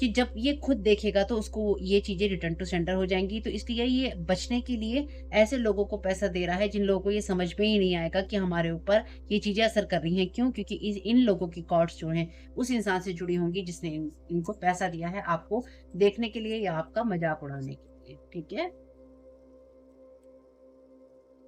कि जब ये खुद देखेगा तो उसको ये चीज़ें रिटर्न टू सेंडर हो जाएँगी। तो इसलिए ये बचने के लिए ऐसे लोगों को पैसा दे रहा है जिन लोगों को ये समझ में ही नहीं आएगा कि हमारे ऊपर ये चीज़ें असर कर रही हैं। क्यों? क्योंकि इन लोगों की कॉर्ड्स जो हैं उस इंसान से जुड़ी होंगी जिसने इनको पैसा दिया है आपको देखने के लिए या आपका मज़ाक उड़ाने के लिए। ठीक है?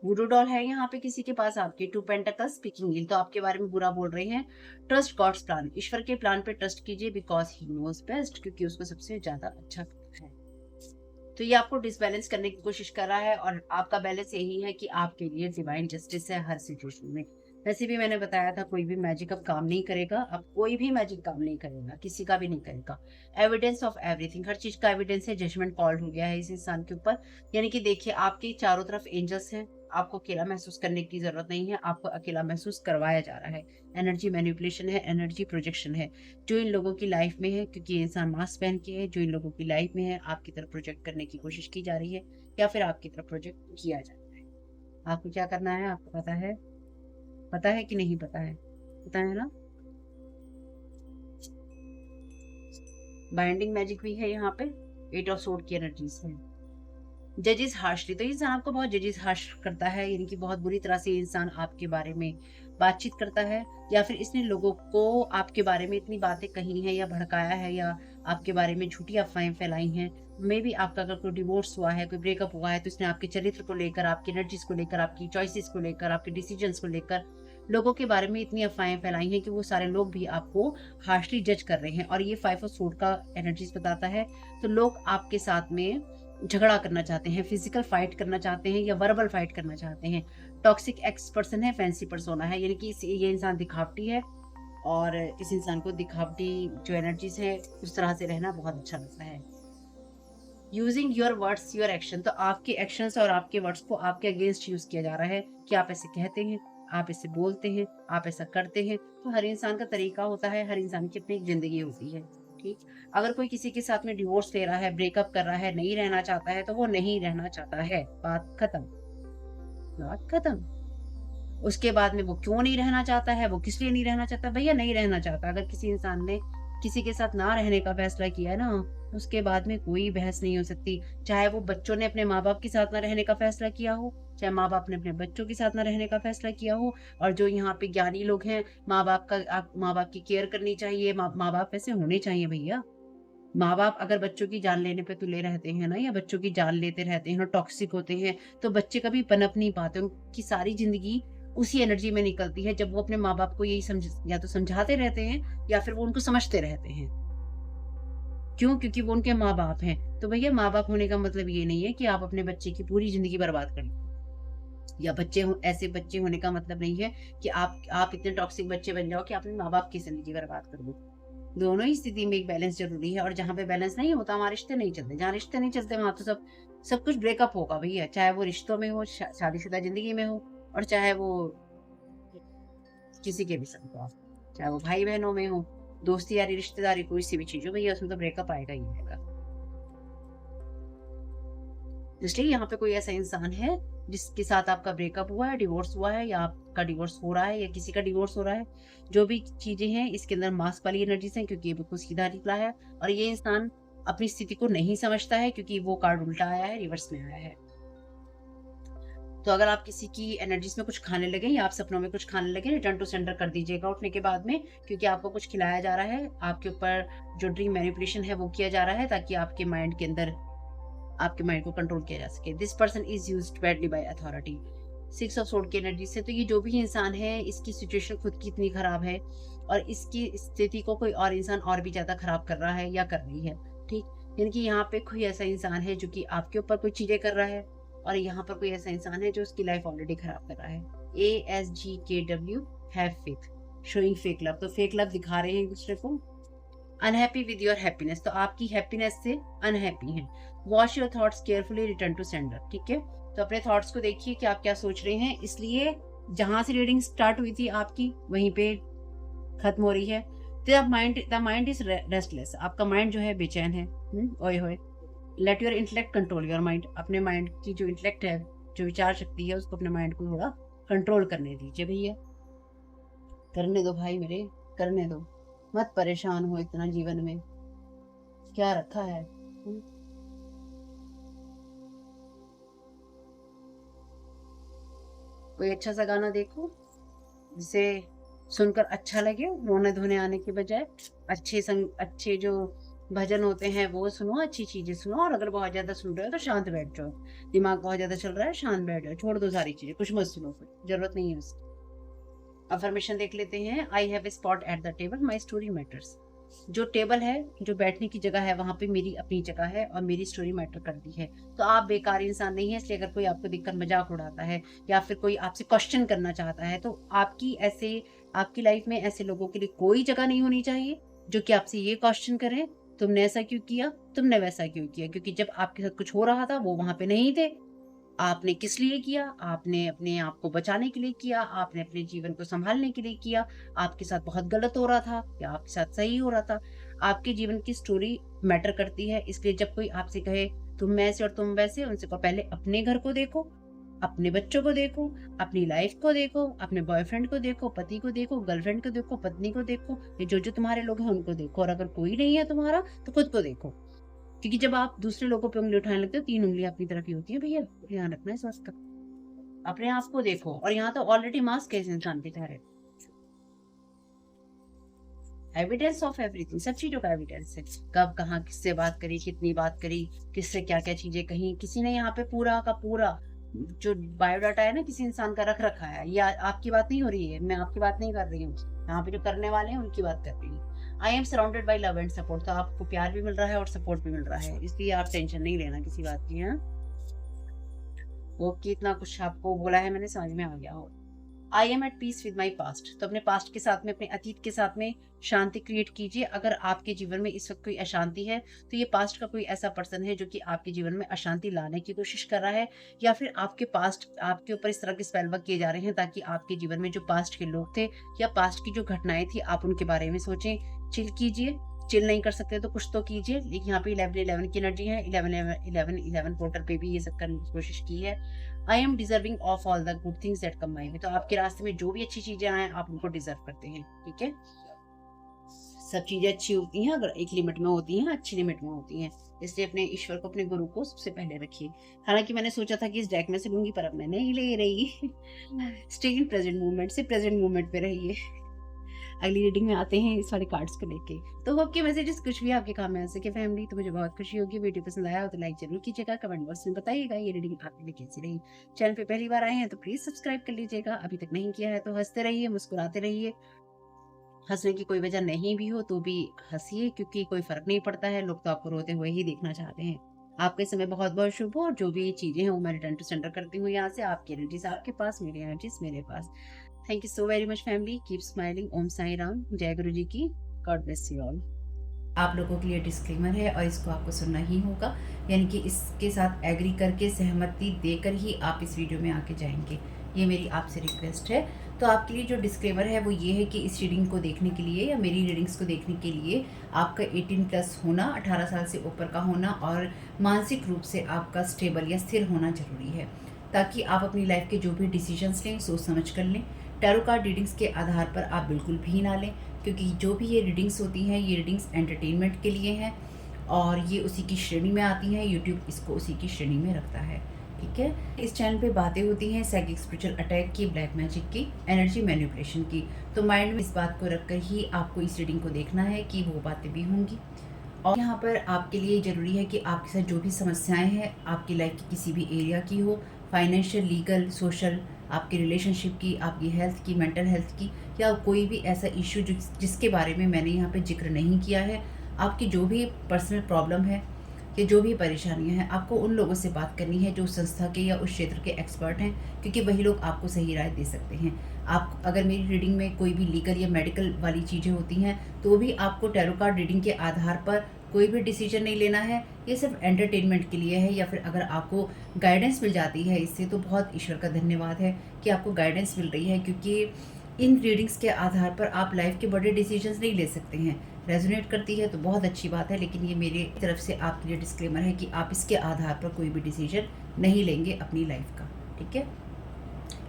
वुडू डॉल है यहाँ पे किसी के पास आपके, टू पेंटाकल्स, स्पीकिंग इल, तो आपके बारे में बुरा बोल रहे हैं। ट्रस्ट गॉड्स प्लान, ईश्वर के प्लान पे ट्रस्ट कीजिए, बिकॉज़ ही नोज़ बेस्ट, क्योंकि उसको सबसे ज़्यादा अच्छा पता है। तो ये आपको डिसबैलेंस करने की कोशिश कर रहा है और आपका बैलेंस यही है कि आपके लिए डिवाइन जस्टिस है हर सिचुएशन में। वैसे भी मैंने बताया था कोई भी मैजिक अब काम नहीं करेगा, अब कोई भी मैजिक काम नहीं करेगा, किसी का भी नहीं करेगा। एविडेंस ऑफ एवरीथिंग, हर चीज़ का एविडेंस है, जजमेंट कॉल्ड हो गया है इस इंसान के ऊपर। यानी कि देखिए आपके चारों तरफ एंजल्स हैं, आपको अकेला महसूस करने की ज़रूरत नहीं है, आपको अकेला महसूस करवाया जा रहा है। एनर्जी मैनिपुलेशन है, एनर्जी प्रोजेक्शन है। जो इन लोगों की लाइफ में है, क्योंकि ये इंसान मास्क पहन के है, जो इन लोगों की लाइफ में है, आपकी तरफ प्रोजेक्ट करने की कोशिश की जा रही है या फिर आपकी तरफ प्रोजेक्ट किया जा रहा है। आपको क्या करना है आपको पता है? पता है कि नहीं पता है? पता है ना? बाइंडिंग मैजिक भी है यहाँ पे, 8 ऑफ सोर्ड की एनर्जीज़ है। जजेस हार्शली, तो ये इंसान आपको बहुत जजेस हार्श करता है, यानी कि बहुत बुरी तरह से ये इंसान आपके बारे में बातचीत करता है या फिर इसने लोगों को आपके बारे में इतनी बातें कही हैं या भड़काया है या आपके बारे में झूठी अफ़वाहें फैलाई हैं। मे बी आपका अगर कोई डिवोर्स हुआ है, कोई ब्रेकअप हुआ है, तो इसने आपके चरित्र को लेकर, आपकी एनर्जीज़ को लेकर, आपकी चॉइसेस को लेकर, आपके डिसीजंस को लेकर लोगों के बारे में इतनी अफ़वाहें फैलाई हैं कि वो सारे लोग भी आपको हार्शली जज कर रहे हैं। और ये 5 ऑफ सोर्ड का एनर्जीज़ बताता है। तो लोग आपके साथ में झगड़ा करना चाहते हैं, फिजिकल फाइट करना चाहते हैं या वर्बल फाइट करना चाहते हैं। टॉक्सिक एक्स पर्सन है, फैंसी पर्सोना है, यानी कि ये इंसान दिखावटी है और इस इंसान को दिखावटी जो एनर्जीज है उस तरह से रहना बहुत अच्छा लगता है। Using your words your action, तो आपके एक्शंस और आपके वर्ड्स को आपके अगेंस्ट यूज किया जा रहा है कि आप ऐसे कहते हैं, आप ऐसे बोलते हैं, आप ऐसा करते हैं। तो हर इंसान का तरीका होता है, हर इंसान की अपनी एक जिंदगी होती है। ठीक, अगर कोई किसी के साथ में डिवोर्स ले रहा है, ब्रेकअप कर रहा है, नहीं रहना चाहता है, तो वो नहीं रहना चाहता है, बात खत्म। बात खत्म। उसके बाद में वो क्यों नहीं रहना चाहता है, वो किस लिए नहीं रहना चाहता, भैया नहीं रहना चाहता। अगर किसी इंसान ने किसी के साथ ना रहने का फैसला किया है ना, उसके बाद में कोई बहस नहीं हो सकती। चाहे वो बच्चों ने अपने माँ-बाप के साथ ना रहने का फैसला किया हो, चाहे माँ-बाप ने अपने बच्चों के साथ ना रहने का फैसला किया हो। और जो यहाँ पे ज्ञानी लोग हैं, माँ-बाप की केयर करनी चाहिए, माँ-बाप वैसे होने चाहिए भैया। माँ-बाप अगर बच्चों की जान लेने पे तुले रहते हैं ना, या बच्चों की जान लेते रहते हैं और टॉक्सिक होते हैं, तो बच्चे कभी पनप नहीं पाते। उनकी सारी ज़िंदगी उसी एनर्जी में निकलती है जब वो अपने माँ-बाप को यही या तो समझाते रहते हैं या फिर वो उनको समझते रहते हैं। क्यों? क्योंकि वो उनके माँ-बाप हैं। तो भैया माँ-बाप होने का मतलब ये नहीं है कि आप अपने बच्चे की पूरी ज़िंदगी बर्बाद कर दें। या ऐसे बच्चे होने का मतलब नहीं है कि आप इतने टॉक्सिक बच्चे बन जाओ कि आप अपने माँ-बाप की ज़िंदगी बर्बाद कर दो। दोनों ही स्थिति में एक बैलेंस ज़रूरी है और जहाँ पे बैलेंस नहीं होता वहाँ रिश्ते नहीं चलते। जहाँ रिश्ते नहीं चलते वहाँ तो सब कुछ ब्रेकअप होगा भैया, चाहे वो रिश्तों में हो, शादीशुदा ज़िंदगी में हो और चाहे वो किसी के भी साथ हो, चाहे वो भाई-बहनों में हो, दोस्ती यारी रिश्तेदारी कोई सी भी चीज़ हो भैया, उसमें तो ब्रेकअप आएगा ही आएगा। इसलिए यहाँ पे कोई ऐसा इंसान है जिसके साथ आपका ब्रेकअप हुआ है, डिवोर्स हुआ है या आपका डिवोर्स हो रहा है या किसी का डिवोर्स हो रहा है। जो भी चीज़ें हैं इसके अंदर मास्क वाली एनर्जीज़ हैं, क्योंकि ये बिल्कुल सीधा निकला है और ये इंसान अपनी स्थिति को नहीं समझता है क्योंकि वो कार्ड उल्टा आया है, रिवर्स में आया है। तो अगर आप किसी की एनर्जीज में कुछ खाने लगे या आप सपनों में कुछ खाने लगे, रिटर्न टू सेंडर कर दीजिएगा उठने के बाद में, क्योंकि आपको कुछ खिलाया जा रहा है, आपके ऊपर जो ड्रीम मैनिपुलेशन है वो किया जा रहा है, ताकि आपके माइंड के अंदर आपके माइंड को कंट्रोल किया जा सके। This person is used badly by authority. 6 of sword की एनर्जी से, तो ये जो भी इंसान है, इसकी सिचुएशन खुद की इतनी खराब है और इसकी स्थिति को कोई और इंसान और भी ज्यादा खराब कर रहा है या कर रही है। ठीक, यानी कि यहाँ पे कोई ऐसा इंसान है जो कि आपके ऊपर कोई चीजें कर रहा है और यहाँ पर कोई ऐसा इंसान है जो उसकी लाइफ ऑलरेडी खराब कर रहा है। ASGKW, have faith, showing fake love, तो फेक लव दिखा रहे हैं एक दूसरे को। अनहैप्पी विद योर हैप्पीनेस, तो आपकी हैप्पीनेस से अनहैप्पी हैं। Wash your thoughts carefully, return to sender. ठीक है, तो अपने थॉट्स को देखिए कि आप क्या सोच रहे हैं, इसलिए जहां से रीडिंग स्टार्ट हुई थी आपकी वहीं पे खत्म हो रही है। द माइंड इज रेस्टलेस, आपका माइंड जो है बेचैन है। ओए होए, let your intellect control your mind, अपने माइंड की जो इंटेलेक्ट है, जो विचार शक्ति है, उसको अपने माइंड को थोड़ा कंट्रोल करने दीजिए भैया। करने दो भाई मेरे, करने दो, मत परेशान हो इतना जीवन में, क्या रखा है। कोई अच्छा सा गाना देखो जिसे सुनकर अच्छा लगे, रोने धोने आने के बजाय। अच्छे जो भजन होते हैं वो सुनो, अच्छी चीजें सुनो, और अगर बहुत ज्यादा सुन रहे हो तो शांत बैठ जाओ। दिमाग बहुत ज्यादा चल रहा है, शांत बैठ जाओ, छोड़ दो सारी चीजें, कुछ मत सुनो, फिर जरूरत नहीं है उसकी। अफर्मेशन देख लेते हैं। I have a spot at the table, my story matters, जो टेबल है, जो बैठने की जगह है, वहां पे मेरी अपनी जगह है और मेरी स्टोरी मैटर करती है। तो आप बेकार इंसान नहीं है, इसलिए अगर कोई आपको देखकर मजाक उड़ाता है या फिर कोई आपसे क्वेश्चन करना चाहता है, तो आपकी लाइफ में ऐसे लोगों के लिए कोई जगह नहीं होनी चाहिए जो कि आपसे ये क्वेश्चन करें, तुमने ऐसा क्यों किया, तुमने वैसा क्यों किया, क्योंकि जब आपके साथ कुछ हो रहा था वो वहां पे नहीं थे। आपने किस लिए किया? आपने अपने आप को बचाने के लिए किया, आपने अपने जीवन को संभालने के लिए किया। आपके साथ बहुत गलत हो रहा था या आपके साथ सही हो रहा था। आपके जीवन की स्टोरी मैटर करती है, इसलिए जब कोई आपसे कहे तुम ऐसे और तुम वैसे, उनसे को पहले अपने घर को देखो, अपने बच्चों को देखो, अपनी लाइफ को देखो, अपने बॉयफ्रेंड को देखो, पति को देखो, गर्लफ्रेंड को देखो, पत्नी को देखो, ये जो जो तुम्हारे लोग हैं उनको देखो, और अगर कोई नहीं है तुम्हारा तो खुद को देखो। क्योंकि जब आप दूसरे लोगों पे उंगली उठाने लगते हो, 3 उंगलियां अपनी तरफ ही होती है भैया, ध्यान रखना है इस बात का। अपने आप को देखो, और यहाँ तो ऑलरेडी मास्क है इस इंसान के चेहरे, एविडेंस ऑफ एवरीथिंग, सब चीजों का एविडेंस है। कब कहाँ किससे बात करी, कितनी बात करी, किससे क्या क्या चीजें कही, किसी ने यहाँ पे पूरा का पूरा जो बायोडाटा है ना किसी इंसान का रख रखा है। या आपकी बात नहीं हो रही है, मैं आपकी बात नहीं कर रही हूँ, यहाँ पे जो करने वाले हैं उनकी बात कर रही हूँ। I am surrounded by love and support, तो आपको प्यार भी मिल रहा है और सपोर्ट भी मिल रहा है, इसलिए आप टेंशन नहीं लेना किसी बात की। हाँ, ओके, इतना कुछ आपको बोला है मैंने, समझ में आ गया हो। I am at peace with my past, तो अपने पास्ट के साथ में, अपने अतीत के साथ में शांति क्रिएट कीजिए। अगर आपके जीवन में इस वक्त कोई अशांति है, तो ये पास्ट का कोई ऐसा पर्सन है जो कि आपके जीवन में अशांति लाने की कोशिश कर रहा है, या फिर आपके पास्ट आपके ऊपर इस तरह के स्पेल वर्क किए जा रहे हैं ताकि आपके जीवन में जो पास्ट के लोग थे या पास्ट की जो घटनाएं थी आप उनके बारे में सोचें। चिल कीजिए, चिल नहीं कर सकते तो कुछ तो कीजिए। लेकिन यहाँ पे 11-11 की एनर्जी है, 11-11 पोर्टल पे भी ये सब करने की कोशिश की है। I M deserving of all the good things that come my way, तो आपके रास्ते में जो भी अच्छी चीजें आए आप उनको डिजर्व करते हैं। ठीक है, सब चीजें अच्छी होती हैं अगर एक लिमिट में होती हैं, अच्छी लिमिट में होती हैं, इसलिए अपने ईश्वर को, अपने गुरु को सबसे पहले रखिए। हालांकि मैंने सोचा था कि इस डेक में से लूंगी, पर अब मैं नहीं ले रही। स्टे इन प्रेजेंट मूवमेंट, से प्रेजेंट मूवमेंट पे रहिए। अगली रीडिंग में आते हैं इस वाले कार्ड्स को लेके। तो होप के मैसेजेस कुछ भी आपके काम में आ सके फैमिली, तो मुझे बहुत खुशी होगी। वीडियो पसंद आया हो तो लाइक जरूर कीजिएगा, कमेंट बॉक्स में बताइएगा ये रीडिंग आपके लिए कैसी रही। चैनल पे पहली बार आए हैं तो प्लीज सब्सक्राइब कर लीजिएगा, अभी तक नहीं किया है तो हंसते रहिए, मुस्कुराते रहिए। हंसने की कोई वजह नहीं भी हो तो भी हंसिए, क्योंकि कोई फर्क नहीं पड़ता है, लोग तो आपको रोते हुए ही देखना चाहते हैं। आपके समय बहुत बहुत शुभ हो, और जो भी चीजें हैं वो मैं रिटर्न टू सेंडर करती हूँ यहाँ से। आपकी एनर्जीज आपके पास, मेरी एनर्जीज मेरे पास। Thank you so very much family, keep smiling. Om Sai Ram, जय गुरु जी की, गॉड ब्लेस यू ऑल। आप लोगों के लिए डिस्क्लेमर है और इसको आपको सुनना ही होगा, यानी कि इसके साथ एग्री करके, सहमति देकर ही आप इस वीडियो में आके जाएंगे, ये मेरी आपसे रिक्वेस्ट है। तो आपके लिए जो डिस्क्लेमर है वो ये है कि इस रीडिंग को देखने के लिए या मेरी रीडिंग्स को देखने के लिए आपका 18+ होना, 18 साल से ऊपर का होना, और मानसिक रूप से आपका स्टेबल या स्थिर होना जरूरी है, ताकि आप अपनी लाइफ के जो भी डिसीजंस लें सोच समझ कर लें। टैरो कार्ड रीडिंग्स के आधार पर आप बिल्कुल भी ना लें, क्योंकि जो भी ये रीडिंग्स होती हैं ये रीडिंग्स एंटरटेनमेंट के लिए हैं और ये उसी की श्रेणी में आती हैं, यूट्यूब इसको उसी की श्रेणी में रखता है। ठीक है। इस चैनल पे बातें होती हैं साइकिक स्पिरिचुअल अटैक की, ब्लैक मैजिक की, एनर्जी मैनिपुलेशन की। तो माइंड में इस बात को रखकर ही आपको इस रीडिंग को देखना है कि वो बातें भी होंगी। और यहाँ पर आपके लिए ज़रूरी है कि आपके साथ जो भी समस्याएं हैं आपकी लाइफ की किसी भी एरिया की हो, फाइनेंशियल, लीगल, सोशल, आपकी रिलेशनशिप की, आपकी हेल्थ की, मेंटल हेल्थ की, या कोई भी ऐसा इश्यू जिसके बारे में मैंने यहाँ पे जिक्र नहीं किया है, आपकी जो भी पर्सनल प्रॉब्लम है या जो भी परेशानियां हैं, आपको उन लोगों से बात करनी है जो उस संस्था के या उस क्षेत्र के एक्सपर्ट हैं, क्योंकि वही लोग आपको सही राय दे सकते हैं। आप अगर मेरी रीडिंग में कोई भी लीगल या मेडिकल वाली चीज़ें होती हैं तो भी आपको टैरो कार्ड रीडिंग के आधार पर कोई भी डिसीजन नहीं लेना है। ये सिर्फ एंटरटेनमेंट के लिए है, या फिर अगर आपको गाइडेंस मिल जाती है इससे तो बहुत ईश्वर का धन्यवाद है कि आपको गाइडेंस मिल रही है, क्योंकि इन रीडिंग्स के आधार पर आप लाइफ के बड़े डिसीजंस नहीं ले सकते हैं। रेजोनेट करती है तो बहुत अच्छी बात है, लेकिन ये मेरी तरफ से आपके लिए डिस्क्लेमर है कि आप इसके आधार पर कोई भी डिसीजन नहीं लेंगे अपनी लाइफ का, ठीक है।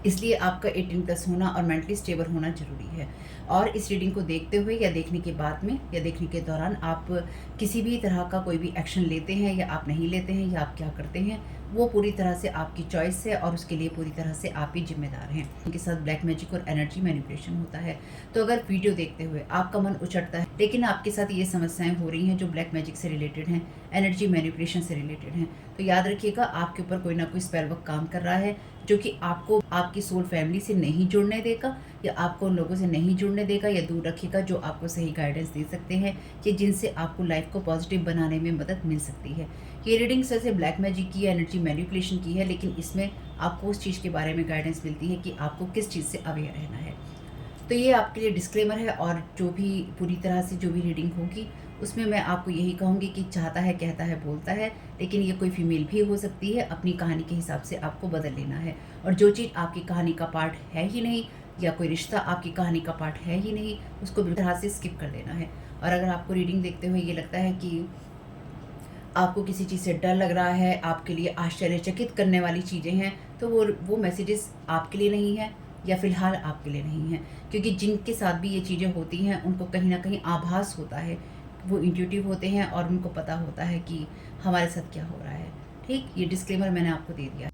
इसलिए आपका 18+ होना और मेंटली स्टेबल होना ज़रूरी है। और इस रीडिंग को देखते हुए या देखने के बाद में या देखने के दौरान आप किसी भी तरह का कोई भी एक्शन लेते हैं या आप नहीं लेते हैं या आप क्या करते हैं, वो पूरी तरह से आपकी चॉइस है और उसके लिए पूरी तरह से आप ही जिम्मेदार हैं। उनके साथ ब्लैक मैजिक और एनर्जी मैनिपुलेशन होता है। तो अगर वीडियो देखते हुए आपका मन उचटता है लेकिन आपके साथ ये समस्याएं हो रही हैं जो ब्लैक मैजिक से रिलेटेड हैं, एनर्जी मैनिपुलेशन से रिलेटेड हैं, तो याद रखिएगा आपके ऊपर कोई ना कोई स्पेल वर्क काम कर रहा है जो कि आपको आपकी सोल फैमिली से नहीं जुड़ने देगा, या आपको उन लोगों से नहीं जुड़ने देगा या दूर रखेगा जो आपको सही गाइडेंस दे सकते हैं कि जिनसे आपको लाइफ को पॉजिटिव बनाने में मदद मिल सकती है। ये रीडिंग वैसे ब्लैक मैजिक की, एनर्जी मैनिपुलेशन की है, लेकिन इसमें आपको उस चीज़ के बारे में गाइडेंस मिलती है कि आपको किस चीज़ से अवेयर रहना है। तो ये आपके लिए डिस्क्लेमर है, और जो भी पूरी तरह से जो भी रीडिंग होगी उसमें मैं आपको यही कहूँगी कि चाहता है, कहता है, बोलता है, लेकिन ये कोई फीमेल भी हो सकती है। अपनी कहानी के हिसाब से आपको बदल लेना है, और जो चीज़ आपकी कहानी का पार्ट है ही नहीं या कोई रिश्ता आपकी कहानी का पार्ट है ही नहीं, उसको बिल्कुल तरह से स्किप कर देना है। और अगर आपको रीडिंग देखते हुए ये लगता है कि आपको किसी चीज़ से डर लग रहा है, आपके लिए आश्चर्यचकित करने वाली चीज़ें हैं, तो वो मैसेजेस आपके लिए नहीं है या फ़िलहाल आपके लिए नहीं है, क्योंकि जिनके साथ भी ये चीज़ें होती हैं उनको कहीं न कहीं आभास होता है, वो इंट्यूटिव होते हैं और उनको पता होता है कि हमारे साथ क्या हो रहा है। ठीक, ये डिस्क्लेमर मैंने आपको दे दिया।